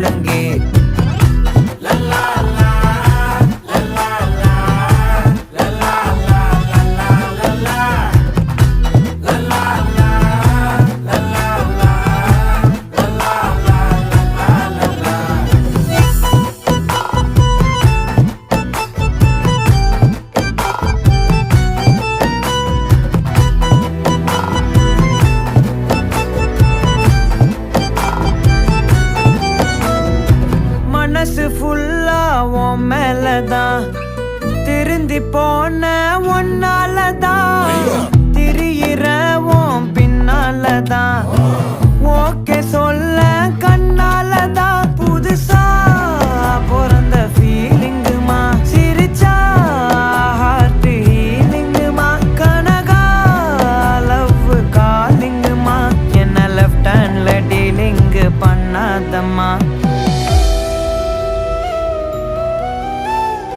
ஒழுங்கே. மனசு ஃபுல்லா உன் மேலதான், திருந்தி போன ஒன்னாலதான், திரியிற உன் பின்னாலதான், ஓகே சொல்ல கண்ணாலதான். புதுசா பிறந்த ஃபீலிங்குமா, சிரிச்சா ஹார்ட் ஹீலிங்குமா, கனகா லவ் காலிங்குமா, என்ன லெஃப்ட் ஹேண்ட்ல டீலிங்கு பண்ணாதம்மா.